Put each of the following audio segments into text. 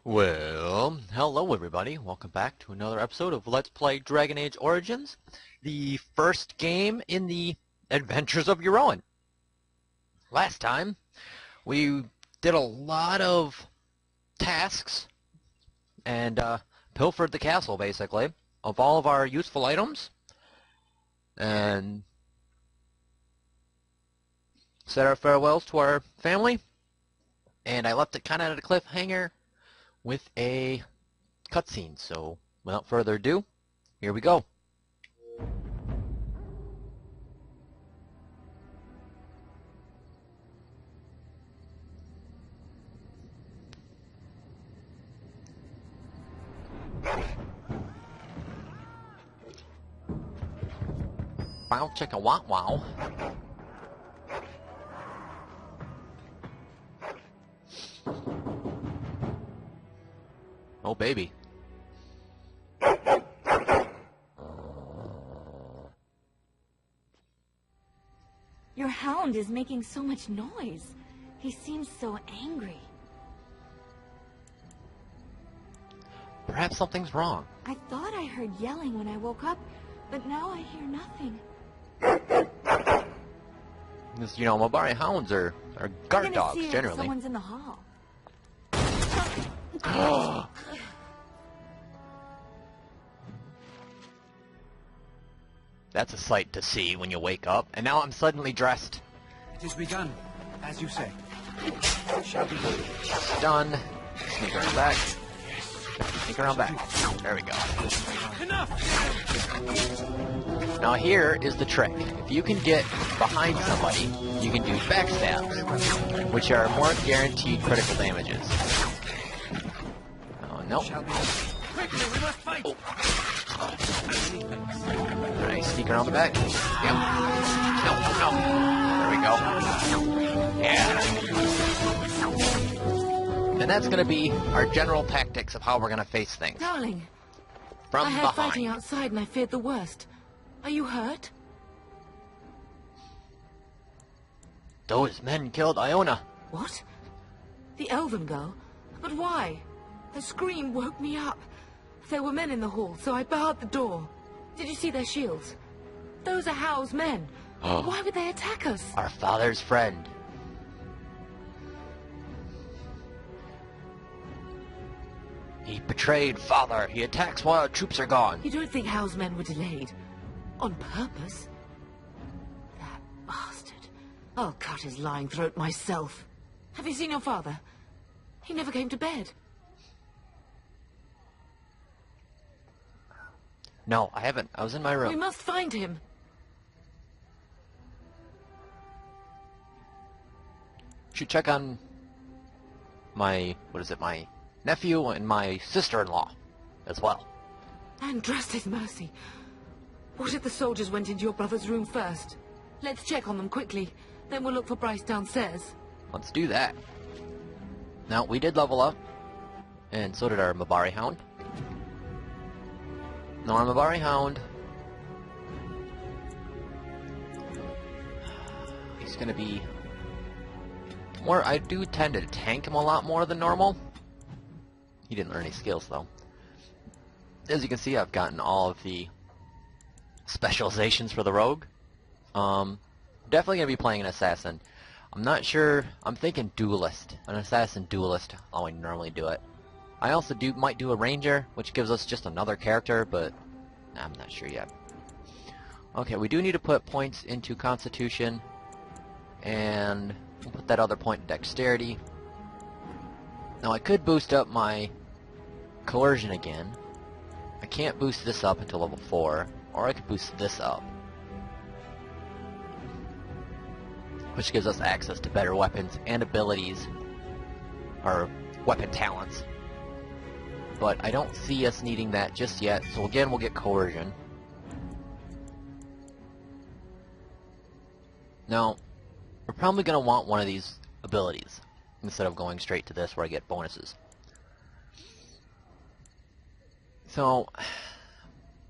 Well, hello everybody. Welcome back to another episode of Let's Play Dragon Age Origins, the first game in the Adventures of Your Own. Last time, we did a lot of tasks and pilfered the castle, basically, of all of our useful items, and said our farewells to our family, and I left it kind of at a cliffhanger with a cutscene. So without further ado, here we go. Wow, chicka wow wow. Oh baby. Your hound is making so much noise. He seems so angry. Perhaps something's wrong. I thought I heard yelling when I woke up, but now I hear nothing. This, Mabari hounds are guard dogs See generally. Someone's in the hall. That's a sight to see when you wake up, and now I'm suddenly dressed. It is begun, as you say. Shall be Done. Sneak around back. Sneak around back. There we go. enough. Now here is the trick. If you can get behind somebody, you can do backstabs, which are more guaranteed critical damages. Oh, nope. Shall be. Quickly, we must fight. Alright, sneak around the back. Yep. No. There we go. Yeah. And that's going to be our general tactics of how we're going to face things. Darling, From I heard behind. fighting outside and I feared the worst. Are you hurt? Those men killed Iona. What? The elven girl? But why? Her scream woke me up. There were men in the hall, so I barred the door. Did you see their shields? Those are How's men. Oh. Why would they attack us? Our father's friend. He betrayed father. He attacks while our troops are gone. You don't think How's men were delayed? On purpose? That bastard. I'll cut his lying throat myself. Have you seen your father? He never came to bed. No, I haven't. I was in my room. We must find him. Should check on my, my nephew and my sister-in-law as well. And trust his mercy. What if the soldiers went into your brother's room first? Let's check on them quickly. Then we'll look for Bryce downstairs. Let's do that. Now, we did level up, and so did our Mabari Hound. Now, our Mabari Hound, he's going to be more, I do tend to tank him a lot more than normal. He didn't learn any skills, though. As you can see, I've gotten all of the specializations for the rogue. Definitely going to be playing an assassin. I'm not sure, I'm thinking duelist. An assassin duelist, how I normally do it. I also might do a ranger, which gives us just another character, but I'm not sure yet. Okay, we do need to put points into Constitution, and we'll put that other point in Dexterity. Now I could boost up my Coercion again. I can't boost this up until level 4, or I could boost this up, which gives us access to better weapons and abilities, or weapon talents. But I don't see us needing that just yet, so again we'll get Coercion. Now, we're probably going to want one of these abilities, instead of going straight to this where I get bonuses. So,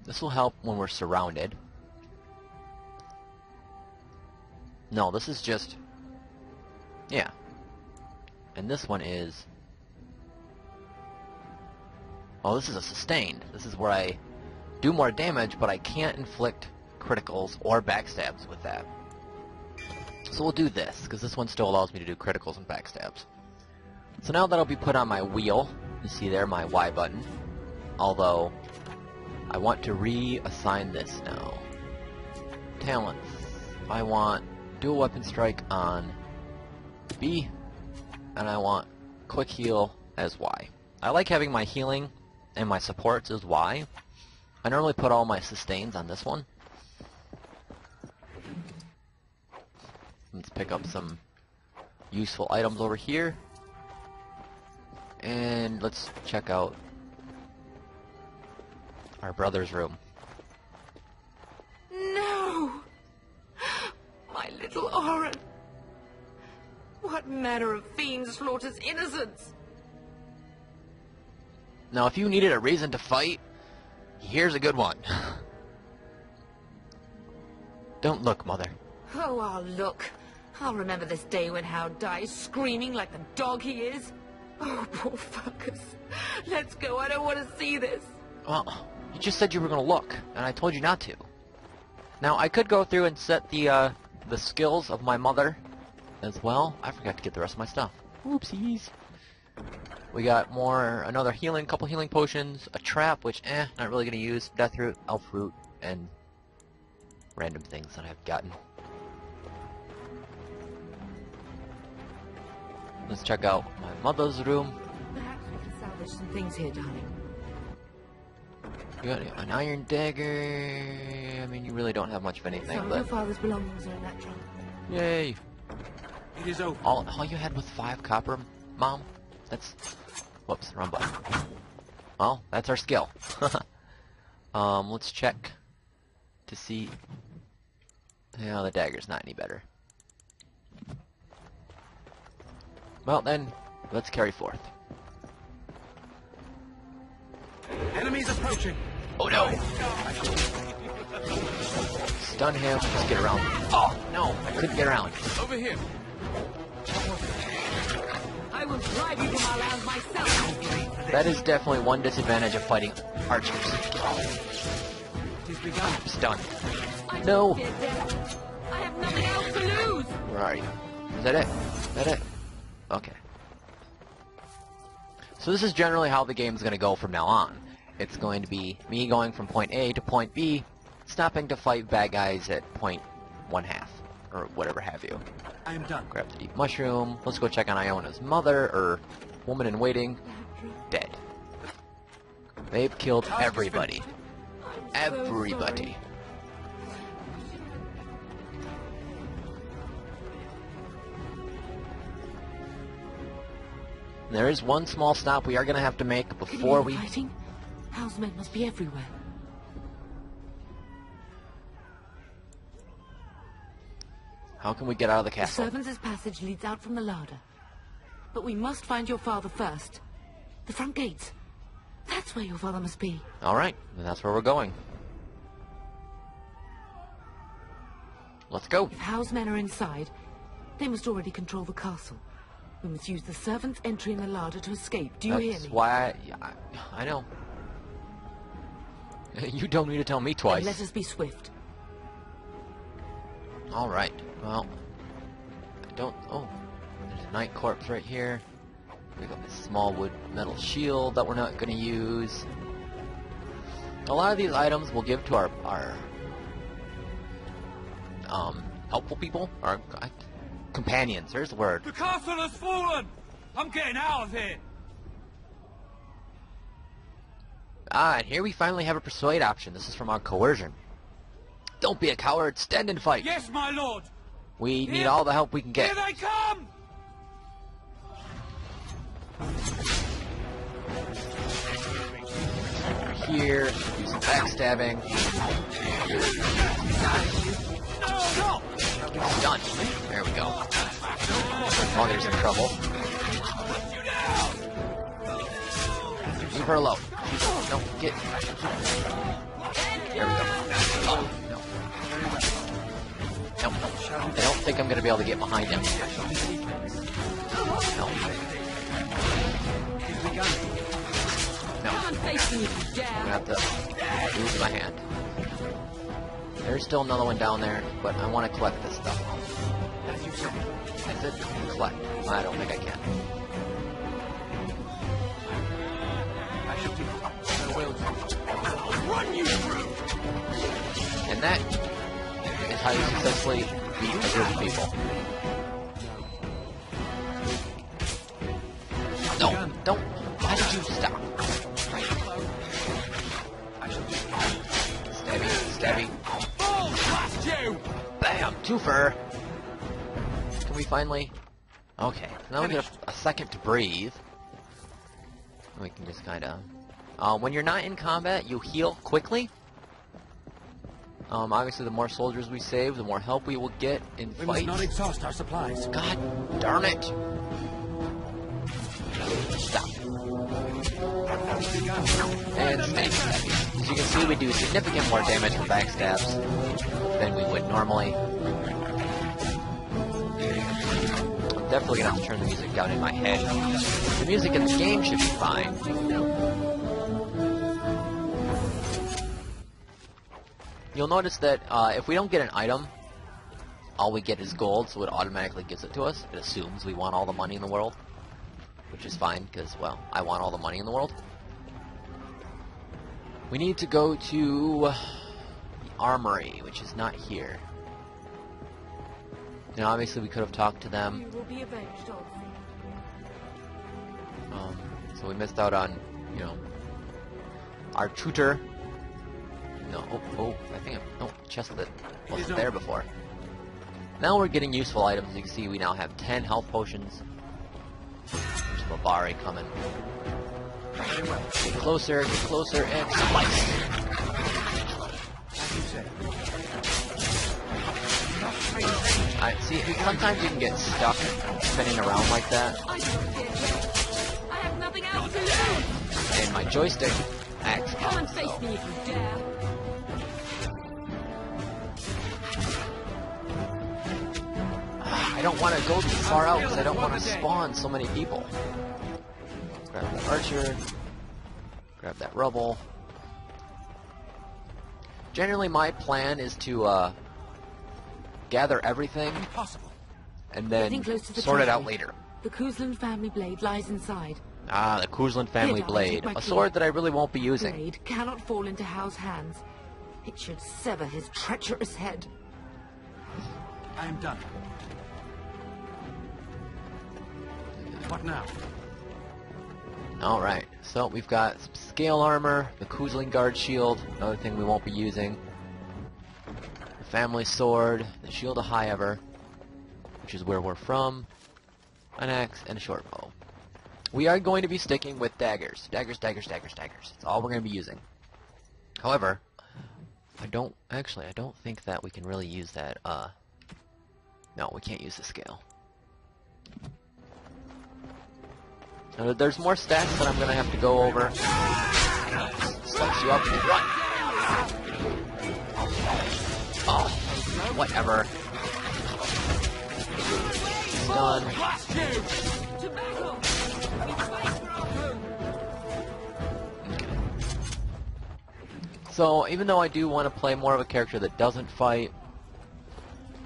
this will help when we're surrounded. No, this is just... yeah. And this one is Oh, this is a sustained. This is where I do more damage, but I can't inflict criticals or backstabs with that. So we'll do this, because this one still allows me to do criticals and backstabs. So now that'll be put on my wheel. You see there, my Y button. Although, I want to reassign this now. Talents. I want dual weapon strike on B, and I want quick heal as Y. I like having my healing and my supports as Y. I normally put all my sustains on this one. Let's pick up some useful items over here. And let's check out our brother's room. No! My little Oren! What manner of fiend slaughters innocents? Now, if you needed a reason to fight, here's a good one. Don't look, Mother. Oh, I'll look. I'll remember this day when Hal dies screaming like the dog he is. Oh, poor fuckers. Let's go. I don't want to see this. Well, you just said you were going to look, and I told you not to. Now, I could go through and set the skills of my mother as well. I forgot to get the rest of my stuff. Oopsies. We got another healing, couple healing potions, a trap, which, not really going to use, death root, elf root, and random things that I've gotten. Let's check out my mother's room. Perhaps we can salvage some things here, darling. You got an iron dagger. I mean, you really don't have much of anything, Some of but your father's belongings are in that trunk. yay! It is over. All you had was 5 copper, Mom? That's... Whoops, wrong button. Well, that's our skill. Let's check to see... Yeah, the dagger's not any better. Well then, let's carry forth. Enemies approaching. Oh no! Stun him, just get around. Oh, no, I couldn't get around. Over here. I will drive you to my land myself. That is definitely one disadvantage of fighting archers. He's begun. Stun. I No. don't fear death. I have nothing else to lose. Where are you? Is that it? Is that it? Okay. So this is generally how the game's going to go from now on. It's going to be me going from point A to point B, stopping to fight bad guys at point 1/2, or whatever have you. I am done. Grab the deep mushroom. Let's go check on Iona's mother, or woman-in-waiting. Dead. They've killed everybody. Everybody. There is one small stop we are going to have to make before we... Fighting? Hal's men must be everywhere. How can we get out of the The castle? servants' passage leads out from the larder. But we must find your father first. The front gates. That's where your father must be. Alright, then that's where we're going. Let's go. If Hal's men are inside, they must already control the castle. We must use the servants' entry in the larder to escape. Do you hear That's me? why I know. You don't need to tell me Then twice. let us be swift. Alright, well... I don't... Oh, there's a night corpse right here. We got this small wood metal shield that we're not going to use. A lot of these items we'll give to our helpful people, our companions. There's the word. The castle has fallen. I'm getting out of here. Ah, and here we finally have a persuade option. This is from our coercion. Don't be a coward. Stand and fight. Yes, my lord. We need all the help we can get. Here they come. Here, do some backstabbing. No. Done. There we go. Mother's in trouble. Leave her alone. No, get. There we go. Oh, no. No, no. I don't think I'm going to be able to get behind him. No. No. Come and face me if you I'm dare. gonna have to lose my hand. There's still another one down there, but I want to collect this stuff. As you say. I said collect. I don't think I can. I shall do. I will. Run you through. And that is how you successfully beat a group of people. No, don't. Why did you stop? I shall do. Stabby, stabby. Oh, blast you! Bam! Twofer! Can we finally... Okay, now we get a second to breathe. We can just kinda... when you're not in combat, you heal quickly. Obviously, the more soldiers we save, the more help we will get in We must fights. not exhaust our supplies. God darn it! Stop. And stay stabby. As you can see, we do significant more damage from backstabs than we would normally. I'm definitely gonna have to turn the music down in my head. The music in the game should be fine. You'll notice that if we don't get an item, all we get is gold, so it automatically gives it to us. It assumes we want all the money in the world, which is fine, because, well, I want all the money in the world. We need to go to the armory, which is not here. Now, obviously, we could have talked to them. You will be avenged, Olsen. So we missed out on, you know, our tutor. No, I think no chest that wasn't there before. Now we're getting useful items. You can see we now have 10 health potions. There's Mabari coming. Get closer, and slice. As you say. I see. Sometimes you can get stuck spinning around like that, I don't care. I have nothing else to lose. and my joystick acts Come and up. face So. me if you dare. I don't want to go too far out because I don't want to spawn so many people. Grab that archer. Grab that rubble. Generally, my plan is to gather everything Impossible. and Getting then close to the sort it out treasure. later. The Kuzlan family blade lies inside. Ah, the Kuzlan family Here, I'll blade. take my A key. sword that I really won't be using. Blade cannot fall into Hao's hands. It should sever his treacherous head. I am done. What now? Alright, so we've got some scale armor, the Kuzlan guard shield, another thing we won't be using. The family sword, the shield of high ever, which is where we're from, an axe, and a short bow. We are going to be sticking with daggers. Daggers. That's all we're going to be using. However, I don't think that we can really use that, no, we can't use the scale. There's more stats that I'm going to have to go over. Slice you up and run! Oh, whatever. It's done. Blast you! To battle! We fight for our home! So, even though I do want to play more of a character that doesn't fight,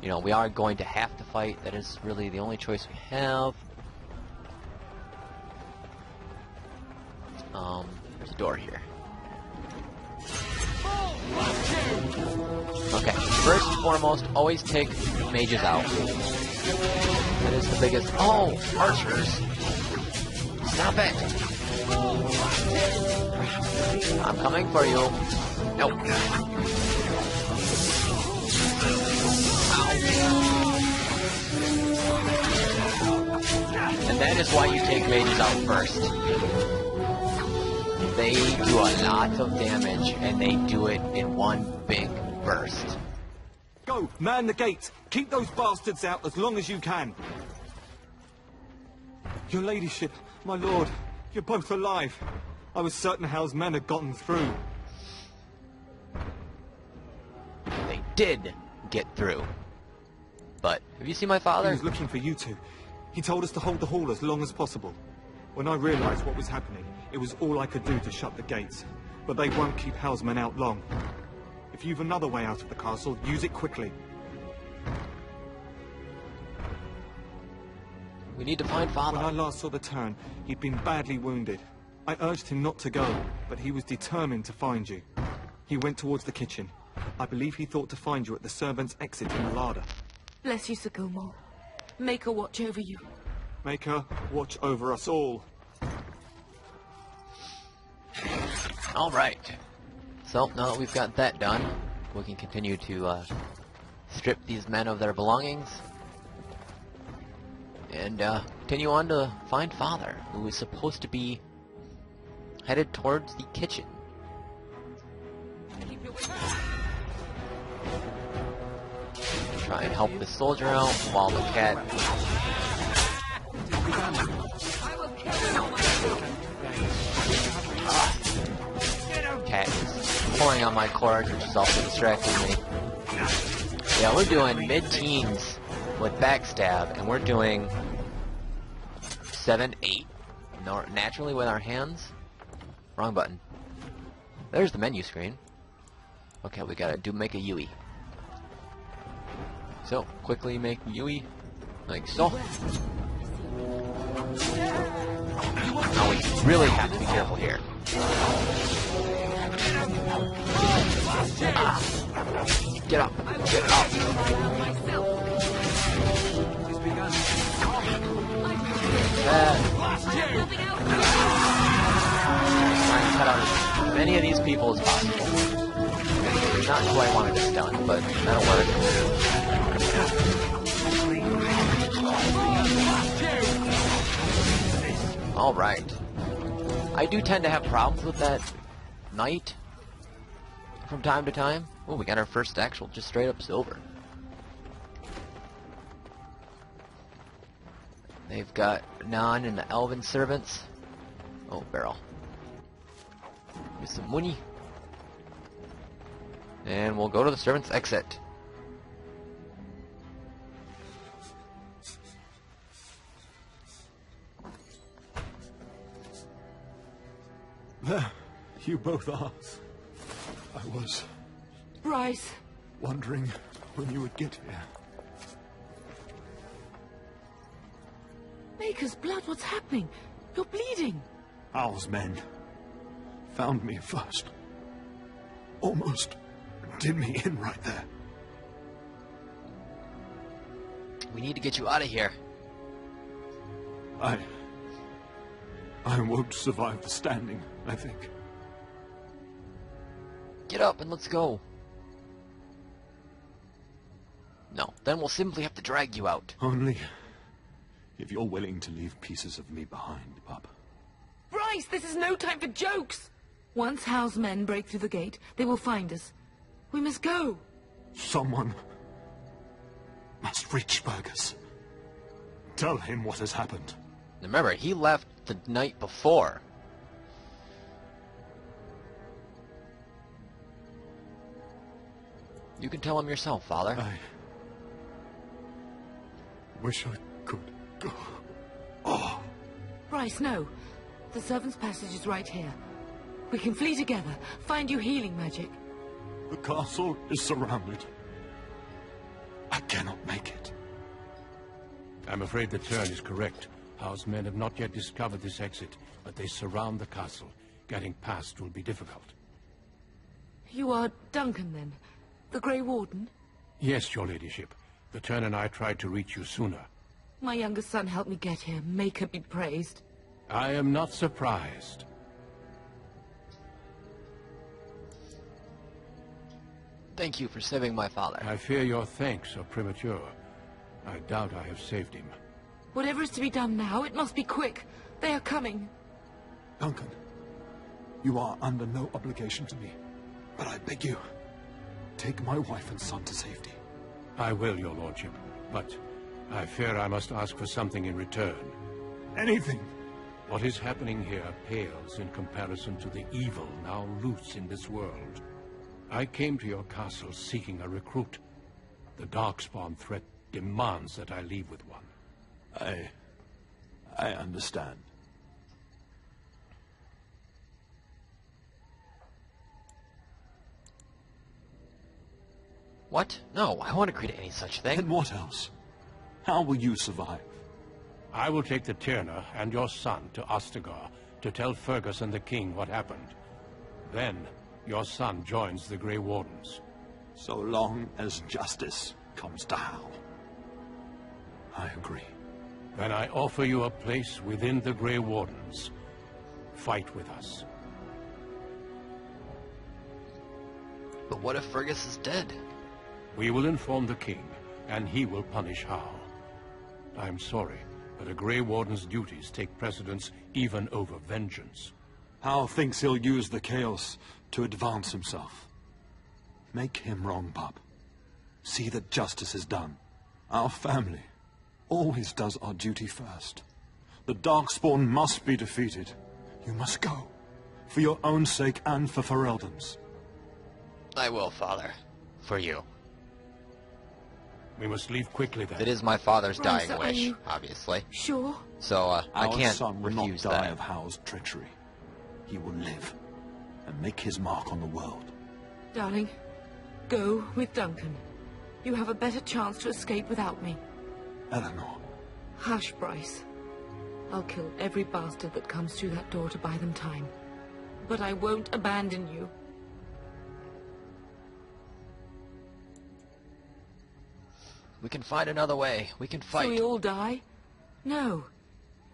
you know, we are going to have to fight. That is really the only choice we have. There's a door here. Okay, first and foremost, always take mages out. That is the biggest... Oh, archers! Stop it! I'm coming for you. Nope. Ow. And that is why you take mages out first. They do a lot of damage, and they do it in one big burst. Go, man the gates. Keep those bastards out as long as you can. Your ladyship, my lord, you're both alive. I was certain Hal's men had gotten through. They did get through. But, have you seen my He father? was looking for you two. He told us to hold the hall as long as possible. When I realized what was happening, it was all I could do to shut the gates. But they won't keep Hellsmen out long. If you've another way out of the castle, use it quickly. We need to find Father. When I last saw the Turn, he'd been badly wounded. I urged him not to go, but he was determined to find you. He went towards the kitchen. I believe he thought to find you at the servants' exit in the larder. Bless you, Sir Gilmore. Make her watch over you. Make her watch over us all. Alright. So, now that we've got that done, we can continue to strip these men of their belongings. And continue on to find Father, who is supposed to be headed towards the kitchen. Try and help the soldier out while the cat... Cat is pulling on my cord, which is also distracting me. Yeah, we're doing mid-teens with backstab, and we're doing 7, 8 naturally with our hands. Wrong button. There's the menu screen. Okay, we gotta make a Yui. So, quickly make Yui, like so. Now we really have to be careful here. Get up! Get up! Try and cut out as many of these people as possible. Not who I wanted to stun, but that'll work. Alright. I do tend to have problems with that knight from time to time. Oh, we got our first actual just straight up silver. They've got Nan and the elven servants. Oh, barrel. Get some money. And we'll go to the servants' exit. There, you both are. I was Bryce. wondering when you would get here. Maker's blood, what's happening? You're bleeding. Owl's men found me first. Almost did me in right there. We need to get you out of here. I won't survive the standing, I think. Get up and let's go. No, then we'll simply have to drag you out. Only if you're willing to leave pieces of me behind, pup. Bryce, this is no time for jokes. Once Hal's men break through the gate, they will find us. We must go. Someone must reach Fergus. Tell him what has happened. Remember, he left the night before. You can tell him yourself, Father. I wish I could go. Oh, Bryce, no. The servants' passage is right here. We can flee together, find you healing magic. the castle is surrounded. I cannot make it. I'm afraid the Turn is correct. House men have not yet discovered this exit, but they surround the castle. Getting past will be difficult. You are Duncan, then? The Grey Warden? Yes, your ladyship. The Turn and I tried to reach you sooner. My youngest son helped me get here. Maker be praised. I am not surprised. Thank you for saving my father. I fear your thanks are premature. I doubt I have saved him. Whatever is to be done now, it must be quick. They are coming. Duncan, you are under no obligation to me. But I beg you, take my wife and son to safety. I will, your lordship. But I fear I must ask for something in return. Anything. What is happening here pales in comparison to the evil now loose in this world. I came to your castle seeking a recruit. The Darkspawn threat demands that I leave with one. I understand. What? No, I won't agree to any such thing. Then what else? How will you survive? I will take the Tyrna and your son to Ostagar to tell Fergus and the king what happened. Then, your son joins the Grey Wardens. So long as justice comes to Hal. I agree. Then I offer you a place within the Grey Wardens. Fight with us. But what if Fergus is dead? We will inform the king, and he will punish Hal. I'm sorry, but a Grey Warden's duties take precedence even over vengeance. Hal thinks he'll use the chaos to advance himself. Make him wrong, pup. See that justice is done. Our family always does our duty first. The Darkspawn must be defeated. You must go. For your own sake and for Ferelden's. I will, Father. For you. We must leave quickly then. It is my father's Bryce, dying are wish, you obviously. Sure? So, I Our can't son will not refuse die that. of Hal's treachery. He will live and make his mark on the world. Darling, go with Duncan. You have a better chance to escape without me. Eleanor, Hush, Bryce. I'll kill every bastard that comes through that door to buy them time. But I won't abandon you. We can find another way. We can fight. So we all die? No.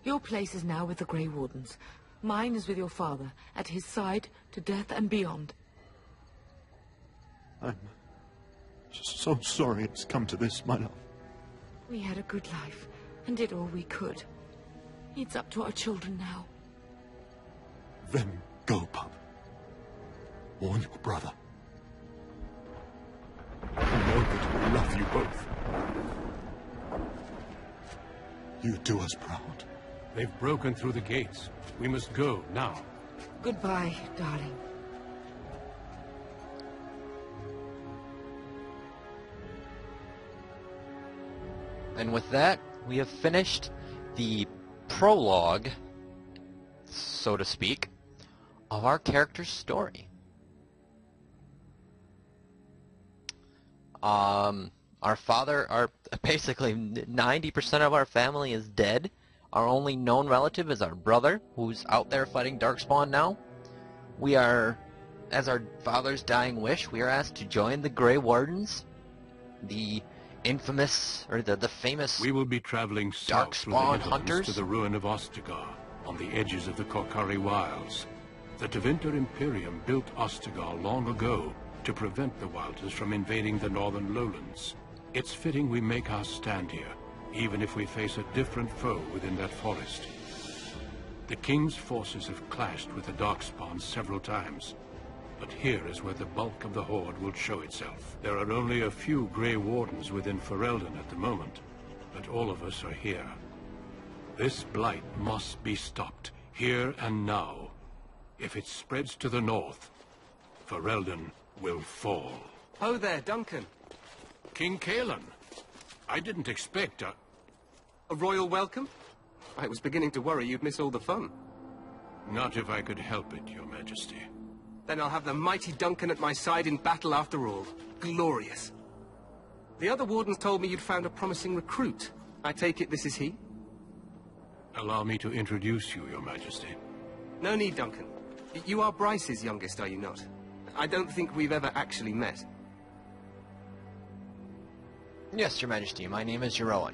Your place is now with the Grey Wardens. Mine is with your father, at his side, to death and beyond. I'm so sorry it's come to this, my love. We had a good life, and did all we could. It's up to our children now. Then go, pup. Warn your brother. I know that I love you both. You do us proud. They've broken through the gates. We must go now. Goodbye, darling. And with that, we have finished the prologue, so to speak, of our character's story. Basically 90% of our family is dead. Our only known relative is our brother, who's out there fighting Darkspawn now. We are, as our father's dying wish, we are asked to join the Grey Wardens, the infamous, or the famous... We will be traveling south through the Darkspawn Highlands hunters? to the ruin of Ostagar, on the edges of the Korkari Wilds. The Tevinter Imperium built Ostagar long ago to prevent the Wilders from invading the northern lowlands. It's fitting we make our stand here, even if we face a different foe within that forest. The King's forces have clashed with the Darkspawn several times, but here is where the bulk of the Horde will show itself. There are only a few Grey Wardens within Ferelden at the moment, but all of us are here. This blight must be stopped, here and now. If it spreads to the north, Ferelden will fall. Oh there, Duncan. King Kaelan, I didn't expect a... A royal welcome? I was beginning to worry you'd miss all the fun. Not if I could help it, Your Majesty. Then I'll have the mighty Duncan at my side in battle after all. Glorious. The other wardens told me you'd found a promising recruit. I take it this is he? Allow me to introduce you, Your Majesty. No need, Duncan. You are Bryce's youngest, are you not? I don't think we've ever actually met. Yes, Your Majesty, my name is Jeroen.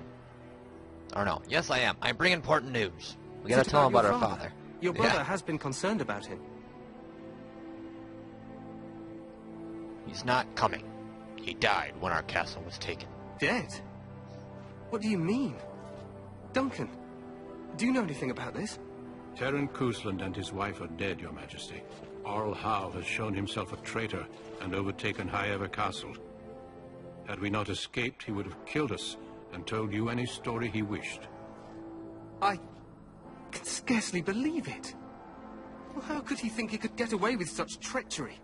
Or no, yes I am. I bring important news. We gotta Is it tell him about your our father. Your brother Yeah. has been concerned about him. He's not coming. He died when our castle was taken. Dead? What do you mean? Duncan, do you know anything about this? Terran Cousland and his wife are dead, Your Majesty. Arl Howe has shown himself a traitor and overtaken Highever Castle. Had we not escaped, he would have killed us and told you any story he wished. I can scarcely believe it. Well, how could he think he could get away with such treachery?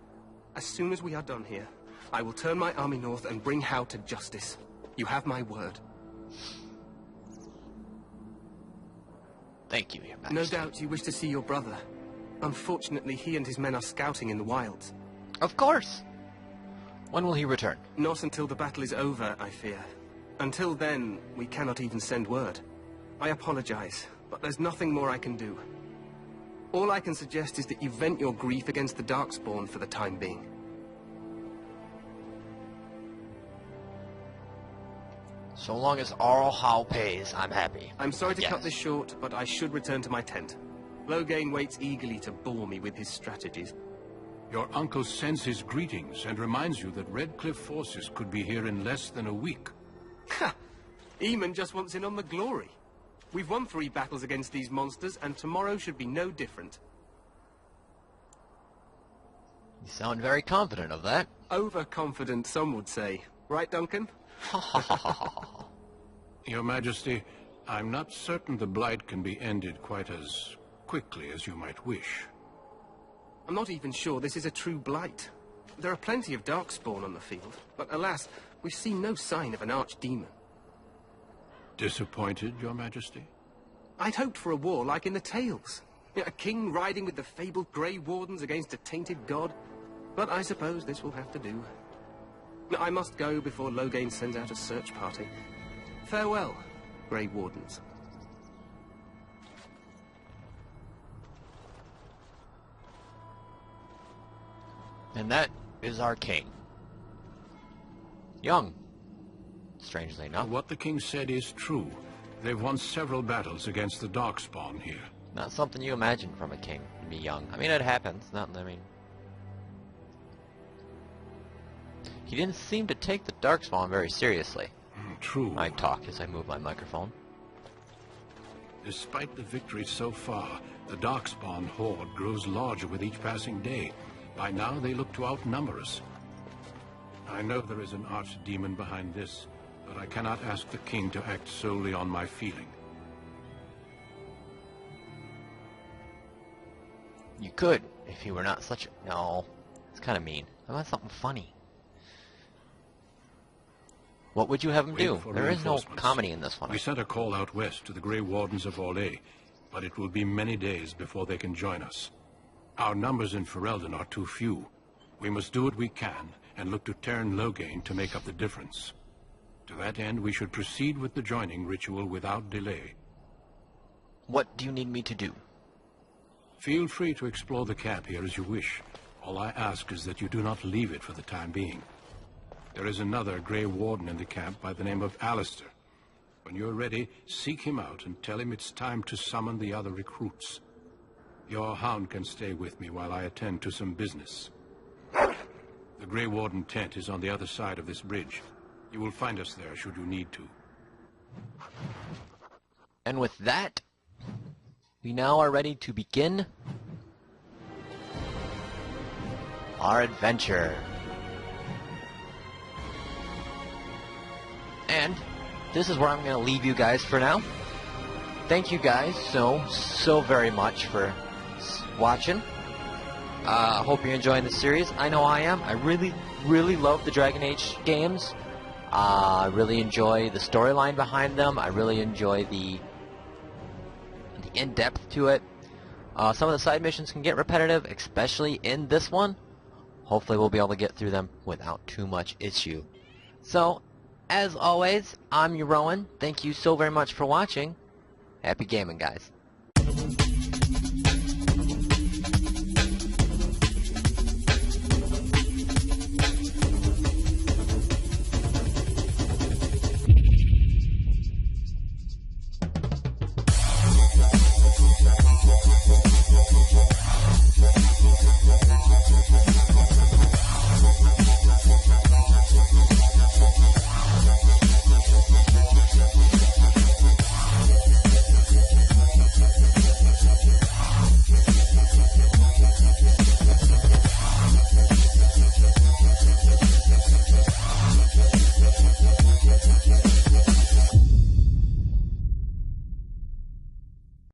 As soon as we are done here, I will turn my army north and bring Howe to justice. You have my word. Thank you, Your Majesty. No doubt you wish to see your brother. Unfortunately, he and his men are scouting in the wilds. Of course. When will he return? Not until the battle is over, I fear. Until then, we cannot even send word. I apologize, but there's nothing more I can do. All I can suggest is that you vent your grief against the Darkspawn for the time being. So long as Arl Howe pays, I'm happy. I'm sorry to Yes. cut this short, but I should return to my tent. Loghain waits eagerly to bore me with his strategies. Your uncle sends his greetings and reminds you that Redcliffe forces could be here in less than a week. Ha! Eamon just wants in on the glory. We've won 3 battles against these monsters, and tomorrow should be no different. You sound very confident of that. Overconfident, some would say. Right, Duncan? Your Majesty, I'm not certain the Blight can be ended quite as quickly as you might wish. I'm not even sure this is a true blight. There are plenty of Darkspawn on the field, but alas, we've seen no sign of an archdemon. Disappointed, Your Majesty? I'd hoped for a war like in the tales. A king riding with the fabled Grey Wardens against a tainted god. But I suppose this will have to do. I must go before Loghain sends out a search party. Farewell, Grey Wardens. And that is our king. Young, strangely enough. What the king said is true. They've won several battles against the Darkspawn here. Not something you imagine from a king to be young. I mean, it happens. He didn't seem to take the Darkspawn very seriously. True. I talk as I move my microphone. Despite the victory so far, the Darkspawn horde grows larger with each passing day. By now, they look to outnumber us. I know there is an archdemon behind this, but I cannot ask the king to act solely on my feeling. You could, if he were not such a... No, it's kind of mean. How about something funny? What would you have him do? There is no Reinforcements. comedy in this one. We sent a call out west to the Grey Wardens of Orlais, but it will be many days before they can join us. Our numbers in Ferelden are too few. We must do what we can and look to Teyrn Loghain to make up the difference. To that end, we should proceed with the joining ritual without delay. What do you need me to do? Feel free to explore the camp here as you wish. All I ask is that you do not leave it for the time being. There is another Grey Warden in the camp by the name of Alistair. When you're ready, seek him out and tell him it's time to summon the other recruits. Your hound can stay with me while I attend to some business. The Grey Warden tent is on the other side of this bridge. You will find us there should you need to. And with that, we now are ready to begin our adventure. And this is where I'm going to leave you guys for now. Thank you guys so very much for watching. Hope you're enjoying the series. I know I am. I really love the Dragon Age games. I really enjoy the storyline behind them. I really enjoy the in-depth to it. Some of the side missions can get repetitive, especially in this one. Hopefully we'll be able to get through them without too much issue. So, as always, I'm your Rowan. Thank you so very much for watching. Happy gaming, guys.